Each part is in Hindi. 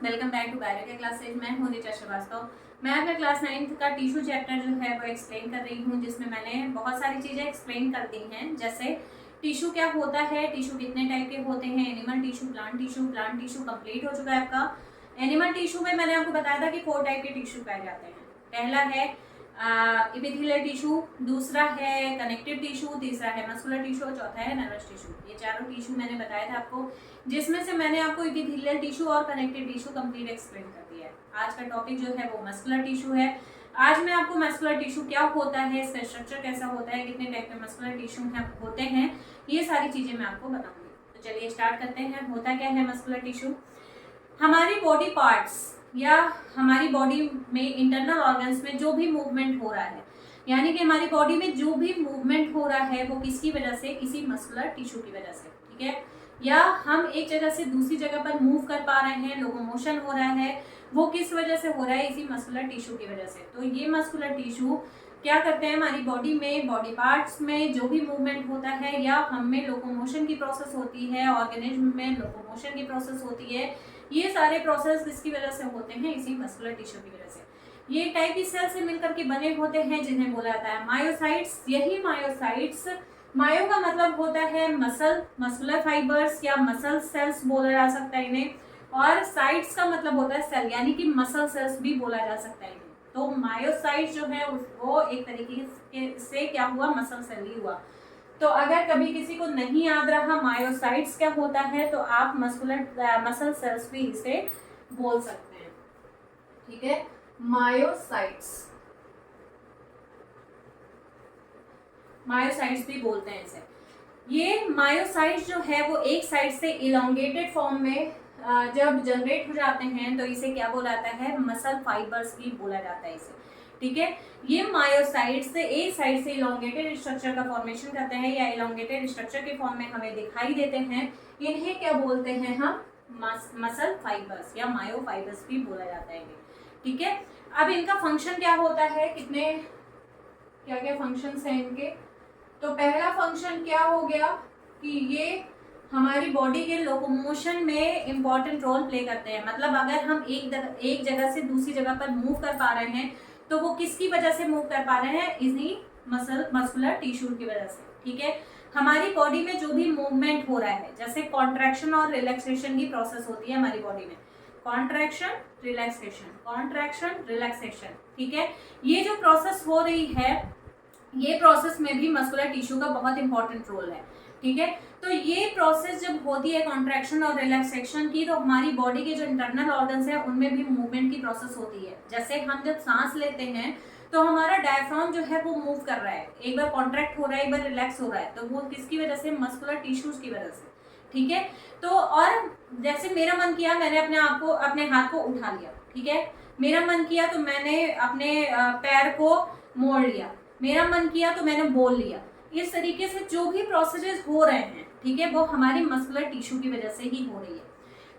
वेलकम बैक टू बायो के क्लासेज। मैं हूं ऋचा श्रीवास्तव। मैं अपने क्लास 9th का टिश्यू चैप्टर जो है वो एक्सप्लेन कर रही हूं, जिसमें मैंने बहुत सारी चीज़ें एक्सप्लेन कर दी हैं, जैसे टिश्यू क्या होता है, टिश्यू कितने टाइप के होते हैं, animal tissue, plant tissue complete हो चुका है आपका। एनिमल टिश्यू में मैंने आपको बताया था कि 4 टाइप के टिश्यू पाए जाते हैं। पहला है इपिथेलियल टिश्यू, दूसरा है कनेक्टिव टिश्यू, तीसरा है मस्कुलर टिश्यू और चौथा है नर्वस टिश्यू। ये चारों टिश्यू मैंने बताया था आपको, जिसमें से मैंने आपको इपिथेलियल टिश्यू और कनेक्टिव टिश्यू कंप्लीट एक्सप्लेन कर दिया है। आज का टॉपिक जो है वो मस्कुलर टिश्यू है। आज मैं आपको मस्कुलर टिश्यू क्या होता है, इसका स्ट्रक्चर कैसा होता है, कितने टाइप के मस्कुलर टिश्यू होते हैं, ये सारी चीजें मैं आपको बताऊंगी। तो चलिए स्टार्ट करते हैं। होता क्या है मस्कुलर टिश्यू? हमारी बॉडी पार्ट्स या हमारी बॉडी में इंटरनल ऑर्गन्स में जो भी मूवमेंट हो रहा है, यानी कि हमारी बॉडी में जो भी मूवमेंट हो रहा है वो किसकी वजह से? किसी मस्कुलर टिश्यू की वजह से, ठीक है। या हम एक जगह से दूसरी जगह पर मूव कर पा रहे हैं, लोकोमोशन हो रहा है, वो किस वजह से हो रहा है? इसी मस्कुलर टिश्यू की वजह से। तो ये मस्कुलर टिश्यू क्या करते हैं? हमारी बॉडी में, बॉडी पार्ट्स में जो भी मूवमेंट होता है या हम में लोकोमोशन की प्रोसेस होती है, ऑर्गेनिज्म में लोकोमोशन की प्रोसेस होती है, ये सारे प्रोसेस किसकी वजह से होते हैं? इसी मस्कुलर टिश्यू की वजह से। ये टाइप की सेल से मिलकर के बने होते हैं, जिन्हें बोला जाता है मायोसाइट्स। यही मायोसाइट्स, मायो का मतलब होता है मसल, मस्कुलर फाइबर्स या मसल सेल्स बोला जा सकता है इन्हें, और साइट्स का मतलब होता है सेल, यानी कि मसल सेल्स भी बोला जा सकता है इन्हें। तो मायोसाइट्स जो है वो एक तरीके से क्या हुआ? मसल सेल ही हुआ। तो अगर कभी किसी को नहीं याद रहा मायोसाइट्स क्या होता है, तो आप मसल सेल्स भी इसे बोल सकते हैं, ठीक है। मायोसाइट्स भी बोलते हैं इसे। ये मायोसाइट्स जो है वो एक साइड से इलोंगेटेड फॉर्म में जब जनरेट हो जाते हैं तो इसे क्या बोला जाता है? मसल फाइबर्स भी बोला जाता है इसे, ठीक है। ये मायोसाइट्स से एक साइड से इलोंगेटेड स्ट्रक्चर का फॉर्मेशन करते हैं या इलोंगेटेड स्ट्रक्चर के फॉर्म में हमें दिखाई देते हैं। इन्हें क्या बोलते हैं हम? मसल फाइबर्स या मायो फाइबर्स भी बोला जाता है, ठीक है। अब इनका फंक्शन क्या होता है? कितने क्या क्या फंक्शंस हैं इनके? तो पहला फंक्शन क्या हो गया कि ये हमारी बॉडी के लोकोमोशन में इम्पॉर्टेंट रोल प्ले करते हैं। मतलब अगर हम एक जगह से दूसरी जगह पर मूव कर पा रहे हैं तो वो किसकी वजह से मूव कर पा रहे हैं? इसी मस्कुलर टिश्यू की वजह से, ठीक है। हमारी बॉडी में जो भी मूवमेंट हो रहा है, जैसे कॉन्ट्रैक्शन और रिलैक्सेशन की प्रोसेस होती है हमारी बॉडी में, कॉन्ट्रैक्शन रिलैक्सेशन, ठीक है। ये जो प्रोसेस हो रही है, ये प्रोसेस में भी मस्कुलर टिश्यू का बहुत इंपॉर्टेंट रोल है, ठीक है। तो ये प्रोसेस जब होती है कॉन्ट्रैक्शन और रिलैक्सेशन की, तो हमारी बॉडी के जो इंटरनल ऑर्गन्स है उनमें भी मूवमेंट की प्रोसेस होती है। जैसे हम जब सांस लेते हैं तो हमारा डायफ्राम जो है वो मूव कर रहा है, एक बार कॉन्ट्रैक्ट हो रहा है, एक बार रिलैक्स हो रहा है, तो वो किसकी वजह से? मस्कुलर टिश्यूज की वजह से, ठीक है। तो और जैसे मेरा मन किया, मैंने अपने हाथ को उठा लिया, ठीक है। मेरा मन किया तो मैंने अपने पैर को मोड़ लिया, मेरा मन किया तो मैंने बोल लिया। इस तरीके से जो भी प्रोसेसेस हो रहे हैं, ठीक है, वो हमारी मस्कुलर टिश्यू की वजह से ही हो रही है।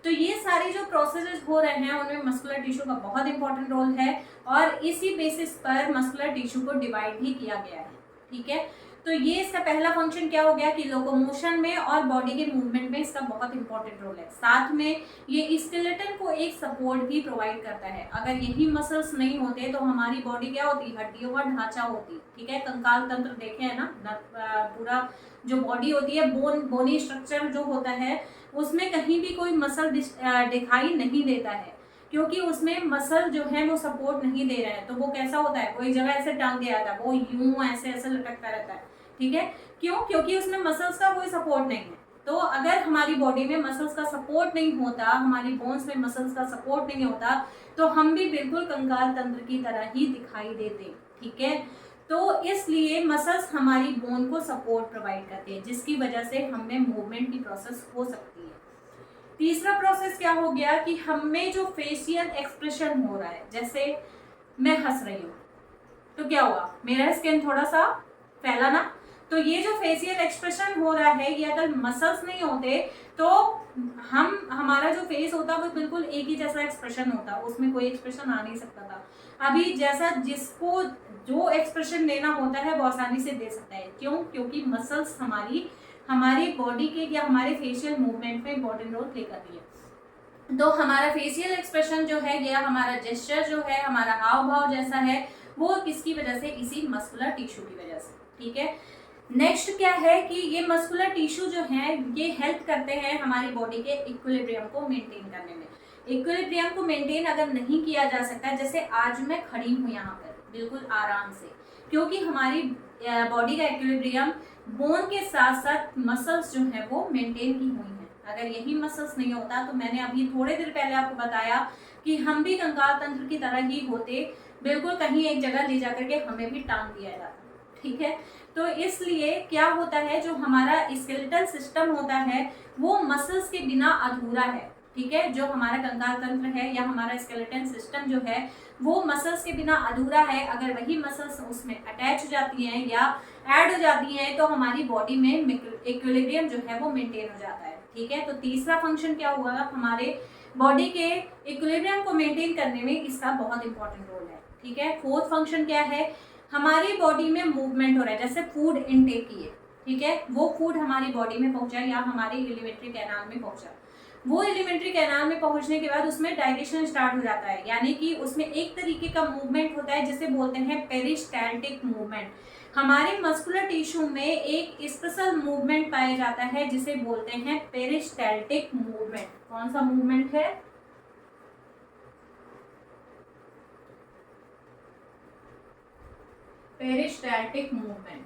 तो ये सारी जो प्रोसेसेस हो रहे हैं उनमें मस्कुलर टिश्यू का बहुत इंपॉर्टेंट रोल है, और इसी बेसिस पर मस्कुलर टिश्यू को डिवाइड भी किया गया है, ठीक है। तो ये इसका पहला फंक्शन क्या हो गया कि लोकोमोशन में और बॉडी के मूवमेंट में इसका बहुत इंपॉर्टेंट रोल है। साथ में ये स्केलेटन को एक सपोर्ट भी प्रोवाइड करता है। अगर यही मसल्स नहीं होते तो हमारी बॉडी क्या होती? हड्डियों का ढांचा होती, ठीक है। कंकाल तंत्र देखे है ना, पूरा जो बॉडी होती है, बोनी स्ट्रक्चर जो होता है, उसमें कहीं भी कोई मसल दिखाई नहीं देता है, क्योंकि उसमें मसल जो है वो सपोर्ट नहीं दे रहा है। तो वो कैसा होता है? कोई जगह ऐसे टांग दिया था, वो यूं ऐसे ऐसे लटकता रहता है, ठीक है। क्यों? क्योंकि उसमें मसल्स का कोई सपोर्ट नहीं है। तो अगर हमारी बॉडी में मसल्स का सपोर्ट नहीं होता, हमारी बोन्स में मसल्स का सपोर्ट नहीं होता, तो हम भी बिल्कुल कंकाल तंत्र की तरह ही दिखाई देते, ठीक है। तो इसलिए मसल्स हमारी बोन को सपोर्ट प्रोवाइड करते हैं, जिसकी वजह से हमें मूवमेंट की प्रोसेस हो सकती है। तीसरा प्रोसेस क्या हो गया कि हमें जो फेशियल एक्सप्रेशन हो रहा है, जैसे मैं हंस रही हूँ तो क्या हुआ? मेरा स्किन थोड़ा सा फैला ना। तो ये जो फेशियल एक्सप्रेशन हो रहा है, ये अगर मसल्स नहीं होते तो हमारा जो फेस होता वो बिल्कुल एक ही जैसा एक्सप्रेशन होता, उसमें कोई एक्सप्रेशन आ नहीं सकता था। अभी जैसा जिसको जो एक्सप्रेशन देना होता है वो आसानी से दे सकता है। क्यों? क्योंकि मसल्स हमारी बॉडी के या हमारे फेशियल मूवमेंट में इंपॉर्टेंट रोल प्ले कर रही है। तो हमारा फेशियल एक्सप्रेशन जो है या हमारा जेस्चर जो है, हमारा हाव भाव जैसा है, वो किसकी वजह से? इसी मस्कुलर टिश्यू की वजह से। ठीक है, नेक्स्ट क्या है कि ये मस्कुलर टिश्यू जो है ये हेल्प करते हैं हमारी बॉडी के इक्विलिब्रियम को मेंटेन करने में। इक्विलिब्रियम को मेंटेन अगर नहीं किया जा सकता, जैसे आज मैं खड़ी हूँ यहाँ पर बिल्कुल आराम से, क्योंकि हमारी बॉडी का इक्विलिब्रियम बोन के साथ साथ मसल्स जो है वो मेंटेन की हुई है। अगर यही मसल्स नहीं होता, तो मैंने अभी थोड़े देर पहले आपको बताया कि हम भी कंकाल तंत्र की तरह ही होते, बिल्कुल कहीं एक जगह ले जाकर के हमें भी टांग दिया जाता। ठीक है, तो इसलिए क्या होता है, जो हमारा स्केलेटल सिस्टम होता है वो मसल्स के बिना अधूरा है। ठीक है, जो हमारा कंकाल तंत्र है या हमारा स्केलेटन सिस्टम जो है वो मसल्स के बिना अधूरा है। अगर वही मसल्स उसमें अटैच हो जाती हैं या ऐड हो जाती हैं तो हमारी बॉडी में इक्विलिब्रियम जो है वो मेंटेन हो जाता है। ठीक है, तो तीसरा फंक्शन क्या हुआ, हमारे बॉडी के इक्विलिब्रियम को मेंटेन करने में इसका बहुत इंपॉर्टेंट रोल है। ठीक है, फोर्थ फंक्शन क्या है, हमारी बॉडी में मूवमेंट हो रहा है, जैसे फूड इनटेक की है। ठीक है, वो फूड हमारी बॉडी में पहुंचा या हमारे एलिमेंट्री कैनाल में पहुंचा, वो एलिमेंट्री कैनाल में पहुंचने के बाद उसमें डाइजेशन स्टार्ट हो जाता है, यानी कि उसमें एक तरीके का मूवमेंट होता है जिसे बोलते हैं पेरिस्टाल्टिक मूवमेंट। हमारे मस्कुलर टिश्यू में एक स्पेशल मूवमेंट पाया जाता है जिसे बोलते हैं पेरिस्टाल्टिक मूवमेंट। कौन सा मूवमेंट है? Peristaltic movement.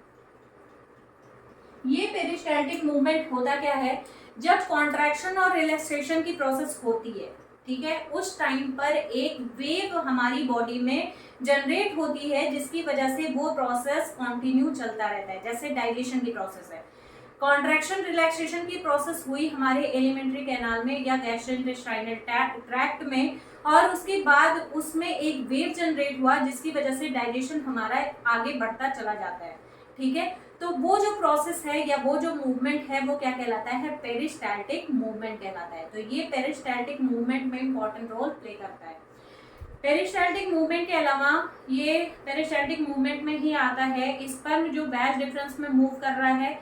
ये पेरिस्टाल्टिक मूवमेंट होता क्या है, जब कॉन्ट्रैक्शन और रिलैक्सेशन की प्रोसेस होती है, ठीक है, उस टाइम पर एक वेव हमारी बॉडी में जनरेट होती है जिसकी वजह से वो प्रोसेस कंटिन्यू चलता रहता है। जैसे डाइजेशन की प्रोसेस है, कॉन्ट्रैक्शन रिलैक्सेशन की प्रोसेस हुई हमारे एलिमेंट्री कैनाल में या गैस्ट्रोइंटेस्टाइनल ट्रैक्ट में, और उसके बाद उसमें एक वेव जनरेट हुआ जिसकी वजह से डाइजेशन हमारा आगे बढ़ता चला जाता है। ठीक है, तो वो जो प्रोसेस है या वो जो मूवमेंट है वो क्या कहलाता है? पेरिस्टाल्टिक मूवमेंट कहलाता है। तो ये पेरिस्टाल्टिक मूवमेंट में इंपॉर्टेंट रोल प्ले करता है। पेरिस्टाल्टिक मूवमेंट के अलावा ये पेरिस्टाल्टिक मूवमेंट में ही आता है स्पर्म जो बैच डिफरेंस में मूव कर रहा है,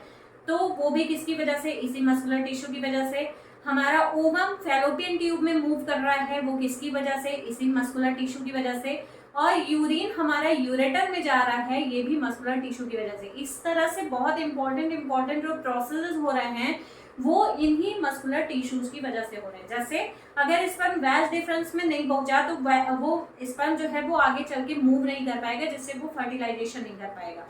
तो वो भी किसकी वजह से? इसी मस्कुलर टिश्यू की वजह से। हमारा ओवम फैलोपियन ट्यूब में मूव कर रहा है, वो किसकी वजह से? इसी मस्कुलर टिश्यू की वजह से। और यूरिन हमारा यूरेटर में जा रहा है, ये भी मस्कुलर टिश्यू की वजह से। इस तरह से बहुत इंपॉर्टेंट जो प्रोसेसेस हो रहे हैं वो इन्हीं मस्कुलर टिश्यूज की वजह से हो रहे हैं। जैसे अगर स्पर्म वैज डिफरेंस में नहीं पहुंचा तो वो स्पर्म जो है वो आगे चल के मूव नहीं कर पाएगा, जिससे वो फर्टिलाइजेशन नहीं कर पाएगा।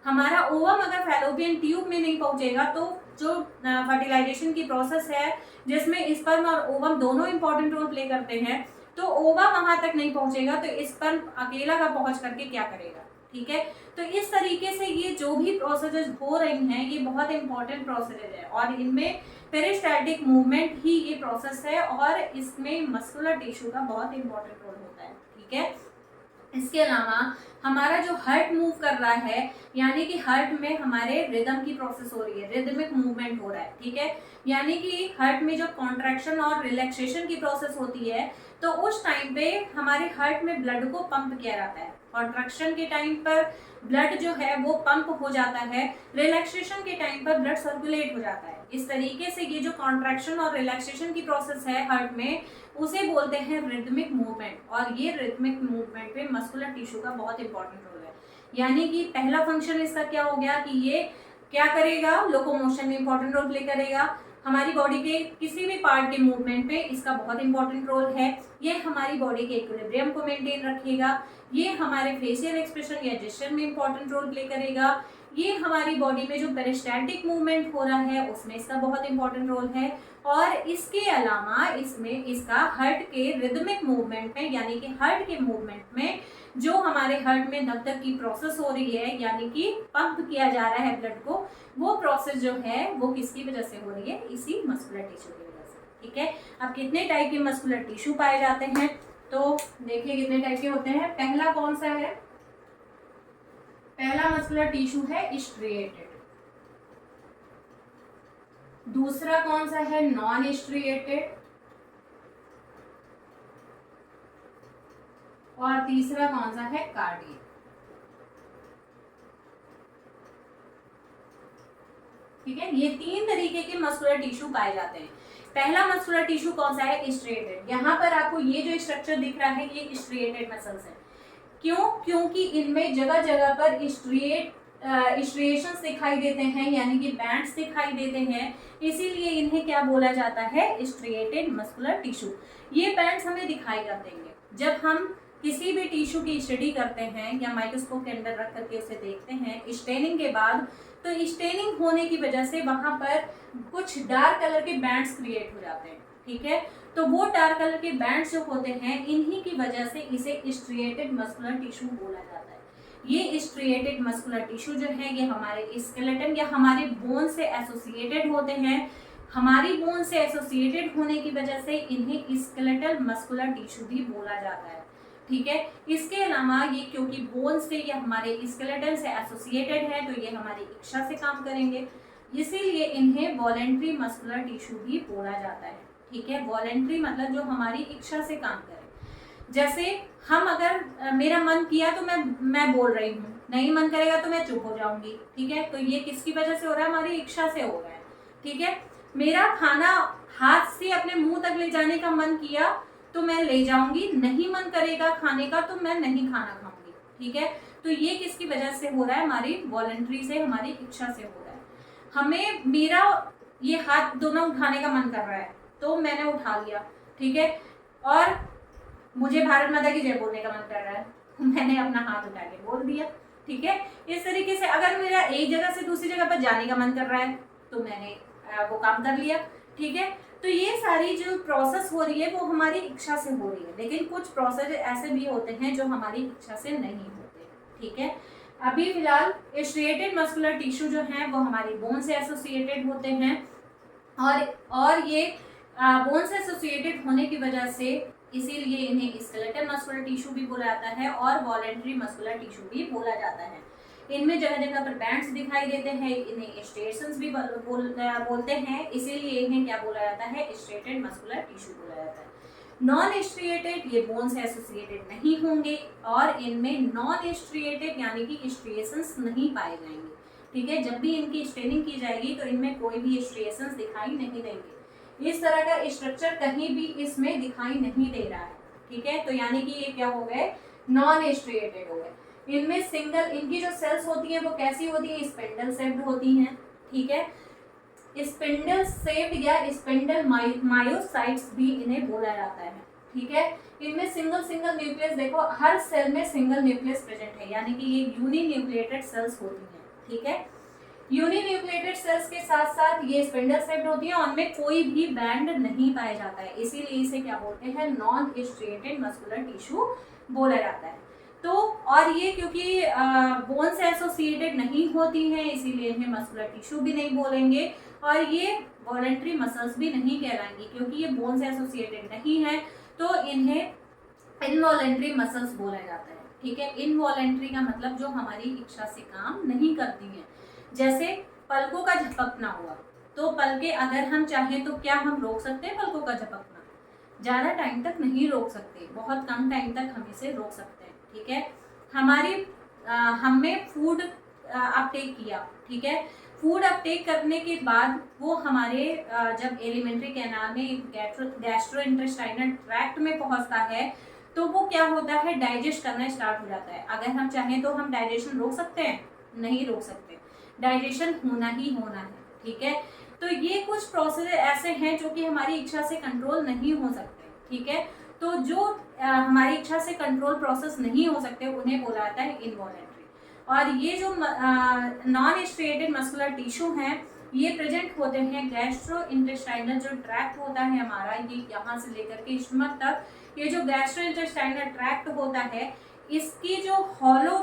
हमारा ओवम अगर फैलोपियन ट्यूब में नहीं पहुंचेगा तो जो फर्टिलाइजेशन की प्रोसेस है जिसमें स्पर्म और ओवम दोनों इंपॉर्टेंट रोल प्ले करते हैं, तो ओवम वहां तक नहीं पहुंचेगा तो स्पर्म अकेला का पहुंच करके क्या करेगा? ठीक है, तो इस तरीके से ये जो भी प्रोसेसेस हो रही हैं ये बहुत इंपॉर्टेंट प्रोसेस है और इनमें पेरिस्टाल्टिक मूवमेंट ही ये प्रोसेस है और इसमें मस्कुलर टिश्यू का बहुत इंपॉर्टेंट रोल होता है। ठीक है, इसके अलावा हमारा जो हार्ट मूव कर रहा है, यानी कि हार्ट में हमारे रिदम की प्रोसेस हो रही है, रिदमिक मूवमेंट हो रहा है। ठीक है, यानी कि हार्ट में जो कॉन्ट्रैक्शन और रिलैक्सेशन की प्रोसेस होती है तो उस टाइम पे हमारे हार्ट में ब्लड को पंप किया जाता है। कॉन्ट्रैक्शन के टाइम पर ब्लड जो है वो पंप हो जाता है, रिलैक्सेशन के टाइम पर ब्लड सर्कुलेट हो जाता है। इस तरीके से ये जो कॉन्ट्रैक्शन और रिलैक्सेशन की प्रोसेस है हार्ट में, उसे बोलते हैं रिदमिक मूवमेंट। और ये रिदमिक मूवमेंट में मस्कुलर टिश्यू का बहुत इंपॉर्टेंट रोल है। यानी कि पहला फंक्शन इसका क्या हो गया कि ये क्या करेगा? लोकोमोशन में इंपॉर्टेंट रोल प्ले करेगा। हमारी बॉडी के किसी भी पार्ट के मूवमेंट में इसका बहुत इंपॉर्टेंट रोल है। ये हमारी बॉडी के इक्विलिब्रियम को मेंटेन रखेगा। ये हमारे फेशियल एक्सप्रेशन या जेस्चर में इंपॉर्टेंट रोल प्ले करेगा। ये हमारी बॉडी में जो पेरिस्टाल्टिक मूवमेंट हो रहा है उसमें इसका बहुत इंपॉर्टेंट रोल है। और इसके अलावा इसमें इसका हार्ट के रिदमिक मूवमेंट में, यानी कि हार्ट के मूवमेंट में जो हमारे हार्ट में धक धक की प्रोसेस हो रही है, यानी कि पंप किया जा रहा है ब्लड को, वो प्रोसेस जो है वो किसकी वजह से हो रही है? इसी मस्कुलर टिश्यू की वजह से। ठीक है, अब कितने टाइप के मस्कुलर टिश्यू पाए जाते हैं तो देखिए कितने टाइप के होते हैं। पहला कौन सा है? पहला मस्कुलर टिश्यू है स्ट्रिएटेड। दूसरा कौन सा है, नॉन स्ट्रिएटेड, और तीसरा कौन सा है, कार्डियक। ठीक है, ये तीन तरीके के मस्कुलर टिश्यू पाए जाते हैं। पहला मस्कुलर टिश्यू कौन सा है, स्ट्रिएटेड। यहाँ पर आपको ये जो स्ट्रक्चर दिख रहा है ये स्ट्रिएटेड मसल्स है। क्यों, क्योंकि इनमें जगह जगह पर स्ट्रिएशंस दिखाई देते हैं, यानी कि बैंड्स दिखाई देते हैं, इसीलिए इन्हें क्या बोला जाता है, स्ट्रिएटेड मस्कुलर टिश्यू। ये बैंड्स हमें दिखाई कर देंगे जब हम किसी भी टिश्यू की स्टडी करते हैं या माइक्रोस्कोप के अंदर रख करके उसे देखते हैं स्टेनिंग के बाद। तो स्टेनिंग होने की वजह से वहां पर कुछ डार्क कलर के बैंड्स क्रिएट हो जाते हैं। ठीक है, तो वो डार्क कलर के बैंड्स जो होते हैं इन्हीं की वजह से इसे स्ट्रिएटेड मस्कुलर टिश्यू बोला जाता है। ये स्ट्रिएटेड मस्कुलर टिश्यू जो है ये हमारे स्केलेटन या हमारे बोन से एसोसिएटेड होते हैं। हमारी बोन से एसोसिएटेड होने की वजह से इन्हें स्केलेटल मस्कुलर टिश्यू भी बोला जाता है। ठीक है, इसके अलावा ये क्योंकि बोन से या हमारे स्केलेटन से एसोसिएटेड है तो ये हमारी इच्छा से काम करेंगे, इसीलिए इन्हें वॉलेंट्री मस्कुलर टिश्यू भी बोला जाता है। ठीक है, वॉलेंट्री मतलब जो हमारी इच्छा से काम करे। जैसे हम अगर मेरा मन किया तो मैं बोल रही हूँ, नहीं मन करेगा तो मैं चुप हो जाऊंगी। ठीक है, तो ये किसकी वजह से हो रहा है, हमारी इच्छा से हो रहा है। ठीक है, मेरा खाना हाथ से अपने मुंह तक ले जाने का मन किया तो मैं ले जाऊंगी, नहीं मन करेगा खाने का तो मैं नहीं खाना खाऊंगी। ठीक है, तो ये किसकी वजह से हो रहा है, हमारी वॉलेंट्री से, हमारी इच्छा से हो रहा है। हमें मेरा ये हाथ दोनों उठाने का मन कर रहा है तो मैंने उठा लिया। ठीक है, और मुझे भारत माता की जय बोलने का मन कर रहा है मैंने अपना हाथ उठा के बोल दिया। ठीक है, इस तरीके से अगर मेरा एक जगह से दूसरी जगह पर जाने का मन कर रहा है तो मैंने वो काम कर लिया। ठीक है, तो ये सारी जो प्रोसेस हो रही है वो हमारी इच्छा से हो रही है, लेकिन कुछ प्रोसेस ऐसे भी होते हैं जो हमारी इच्छा से नहीं होते। ठीक है, अभी फिलहाल स्ट्रिएटेड मस्कुलर टिश्यू जो है वो हमारी बोन से एसोसिएटेड होते हैं, और ये बोन से एसोसिएटेड होने की वजह से इसीलिए इन्हें स्केलेटल मस्कुलर टिश्यू भी बोला जाता है और वॉलेंट्री मस्कुलर टिश्यू भी बोला जाता है। इनमें जगह जगह पर बैंड्स दिखाई देते हैं, इन्हें स्ट्रिएशंस भी बोलते हैं, इसीलिए इन्हें क्या बोला जाता है, स्ट्रिएटेड मस्कुलर टिश्यू बोला जाता है। नॉन स्ट्रिएटेड ये बोन से एसोसिएटेड नहीं होंगे और इनमें नॉन स्ट्रिएटेड यानी कि स्ट्रिएशंस नहीं पाए जाएंगे। ठीक है, जब भी इनकी स्टेनिंग की जाएगी तो इनमें कोई भी स्ट्रिएशंस दिखाई नहीं देंगे। इस तरह का स्ट्रक्चर कहीं भी इसमें दिखाई नहीं दे रहा है। ठीक है, तो यानी कि ये क्या हो गए, नॉन स्ट्रिएटेड हो गए। इनमें सिंगल, इनकी जो सेल्स होती हैं वो कैसी होती है, स्पिंडल शेप्ड होती हैं। ठीक है, स्पिंडल शेप्ड या स्पिंडल मायोसाइट्स भी इन्हें बोला जाता है। ठीक है, इनमें सिंगल न्यूक्लियस, देखो हर सेल में सिंगल न्यूक्लियस प्रेजेंट है, यानी कि ये यूनिन्यूक्लिएटेड सेल्स होती हैं। ठीक है, यूनिन्यूक्लिएटेड सेल्स के साथ साथ ये स्पिंडल शेप्ड होती है और उनमें कोई भी बैंड नहीं पाया जाता है, इसीलिए इसे क्या बोलते हैं, नॉन स्ट्रिएटेड मस्कुलर टिश्यू बोला जाता है। तो और ये क्योंकि बोन से एसोसिएटेड नहीं होती हैं इसीलिए इन्हें मस्कुलर टिश्यू भी नहीं बोलेंगे, और ये वॉलेंट्री मसल्स भी नहीं कहलाएंगी क्योंकि ये बोन से एसोसिएटेड नहीं है, तो इन्हें इनवॉलेंट्री मसल्स बोला जाता है। ठीक है, इनवॉलेंट्री का मतलब जो हमारी इच्छा से काम नहीं करती हैं। जैसे पलकों का झपकना हुआ, तो पलके अगर हम चाहें तो क्या हम रोक सकते हैं पलकों का झपकना, ज़्यादा टाइम तक नहीं रोक सकते, बहुत कम टाइम तक हम इसे रोक सकते हैं। ठीक है, हमने फूड अपटेक किया। ठीक है, फूड अपटेक करने के बाद वो हमारे जब एलिमेंट्री कैनाल में गैस्ट्रो इंटेस्टाइनल ट्रैक्ट में पहुंचता है तो वो क्या होता है, डाइजेस्ट करना स्टार्ट हो जाता है। अगर हम चाहें तो हम डाइजेशन रोक सकते हैं, नहीं रोक सकते, डाइजेशन होना ही होना है। ठीक है, तो ये कुछ प्रोसेस ऐसे हैं जो कि हमारी इच्छा से कंट्रोल नहीं हो सकते। ठीक है, तो जो हमारी इच्छा से कंट्रोल प्रोसेस नहीं हो सकते उन्हें बोला जाता है इनवॉलेंट्री। और ये जो नॉन स्ट्रिएटेड मस्कुलर टिश्यू हैं ये प्रेजेंट होते हैं गैस्ट्रो इंटेस्टाइनल जो ट्रैक्ट होता है हमारा, ये यहाँ से लेकर के स्टमक तक, ये जो गैस्ट्रो इंटेस्टाइनल ट्रैक्ट होता है इसकी जो हॉलो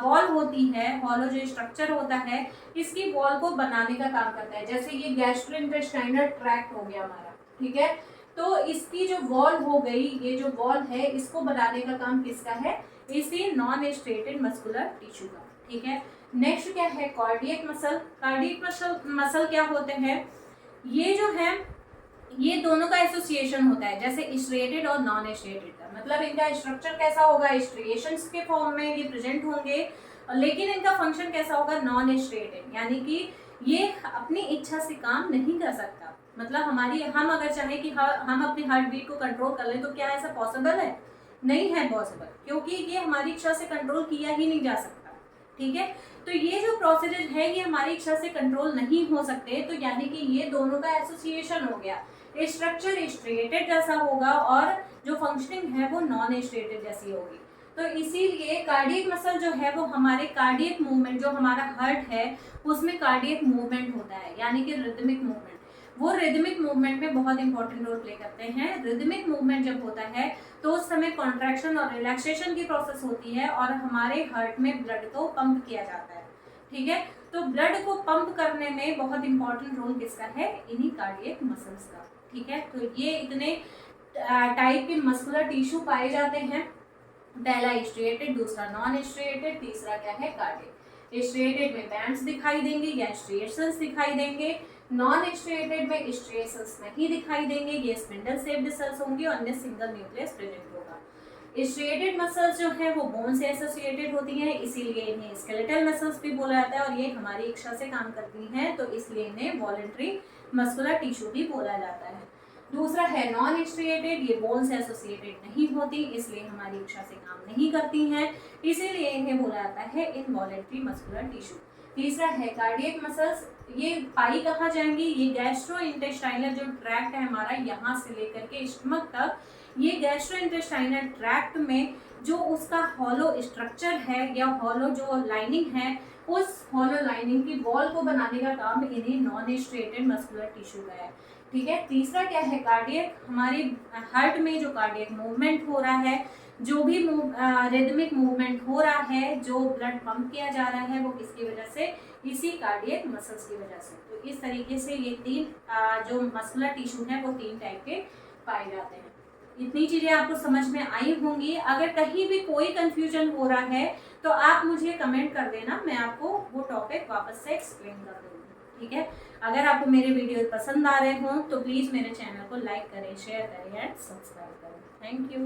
वॉल होती है, हॉलो जो स्ट्रक्चर होता है इसकी वॉल को बनाने का काम करता है। जैसे ये गैस्ट्रोइंटेस्टाइनल ट्रैक्ट हो गया हमारा। ठीक है, तो इसकी जो वॉल हो गई, ये जो वॉल है इसको बनाने का काम किसका है, इसी नॉन स्ट्रिएटेड मस्कुलर टिश्यू का। ठीक है, नेक्स्ट क्या है, कार्डियक मसल। कार्डियक मसल क्या होते हैं, ये जो है ये दोनों का एसोसिएशन होता है, जैसे स्ट्रिएटेड और नॉन स्ट्रिएटेड का। मतलब इनका स्ट्रक्चर कैसा होगा, स्ट्रिएशंस के फॉर्म में ये प्रेजेंट होंगे, लेकिन इनका फंक्शन कैसा होगा, नॉन स्ट्रिएटेड, यानी कि ये अपनी इच्छा से काम नहीं कर सकता। मतलब हम अगर चाहें कि हम अपनी हार्ट बीट को कंट्रोल कर लें तो क्या ऐसा पॉसिबल है? नहीं है पॉसिबल, क्योंकि ये हमारी इच्छा से कंट्रोल किया ही नहीं जा सकता। ठीक है, तो ये जो प्रोसीजर है ये हमारी इच्छा से कंट्रोल नहीं हो सकते, तो यानी कि ये दोनों का एसोसिएशन हो गया। स्ट्रक्चर स्ट्रिएटेड जैसा होगा और जो फंक्शनिंग है वो नॉन स्ट्रिएटेड जैसी होगी। तो इसीलिए कार्डियक मसल जो है वो हमारे कार्डियक मूवमेंट, जो हमारा हार्ट है उसमें कार्डियक मूवमेंट होता है, यानी कि रिदमिक मूवमेंट, वो रिदमिक मूवमेंट में बहुत इंपॉर्टेंट रोल प्ले करते हैं। रिदमिक मूवमेंट जब होता है तो उस समय कॉन्ट्रैक्शन और रिलैक्सेशन की प्रोसेस होती है और हमारे हार्ट में ब्लड को पंप किया जाता है। ठीक है, तो ब्लड को पंप करने में बहुत इंपॉर्टेंट रोल किसका है, इन्हीं कार्डियक मसल्स का। ठीक है, तो ये इतने टाइप के मस्कुलर टिश्यू पाए जाते हैं, पहला स्ट्रिएटेड, दूसरा नॉन स्ट्रिएटेड, तीसरा क्या है, कार्डियक। स्ट्रिएटेड में बैंड्स दिखाई देंगे या स्ट्रिएशंस दिखाई देंगे, नॉन स्ट्रिएटेड में स्ट्रिएशंस नहीं दिखाई देंगे, ये स्पिंडल शेप्ड सेल्स होंगे और इनमें सिंगल न्यूक्लियस प्रेजेंट होगा। स्ट्रिएटेड मसल्स जो है वो बोन से एसोसिएटेड होती हैं, इसीलिए इन्हें स्केलेटल मसल्स भी बोला जाता है और ये हमारी इच्छा से काम करती हैं, तो इसलिए इन्हें वॉलंटरी मस्कुलर टिश्यू भी बोला जाता है। दूसरा है नॉन स्ट्रिएटेड, ये बोन से एसोसिएटेड नहीं होती, इसलिए हमारी इच्छा से काम नहीं करती हैं, इसीलिए इन्हें बोला जाता है इनवॉलंटरी मस्कुलर टिश्यू। तीसरा है कार्डियक मसल्स, ये पाई कहाँ जाएंगी, ये गैस्ट्रो इंटेस्टाइनल जो ट्रैक्ट है हमारा, यहाँ से लेकर के स्टमक तक, ये गैस्ट्रो इंटेस्टाइनल ट्रैक्ट में जो उसका हॉलो स्ट्रक्चर है या हॉलो जो लाइनिंग है, उस हॉलो लाइनिंग की वॉल को बनाने का काम इन्हीं नॉन स्ट्रिएटेड मस्कुलर टिश्यू का है। ठीक है, तीसरा क्या है, कार्डियक, हमारे हार्ट में जो कार्डियक मूवमेंट हो रहा है, जो भी रिदमिक मूवमेंट हो रहा है, जो ब्लड पंप किया जा रहा है, वो किसकी वजह से, इसी कार्डियक मसल्स की वजह से। तो इस तरीके से ये तीन जो मस्कुलर टिश्यू है वो तीन टाइप के पाए जाते हैं। इतनी चीजें आपको समझ में आई होंगी। अगर कहीं भी कोई कंफ्यूजन हो रहा है तो आप मुझे कमेंट कर देना, मैं आपको वो टॉपिक वापस से एक्सप्लेन कर दूँगी। ठीक है, अगर आपको मेरे वीडियो पसंद आ रहे हों तो प्लीज़ मेरे चैनल को लाइक करें, शेयर करें एंड सब्सक्राइब करें। Thank you.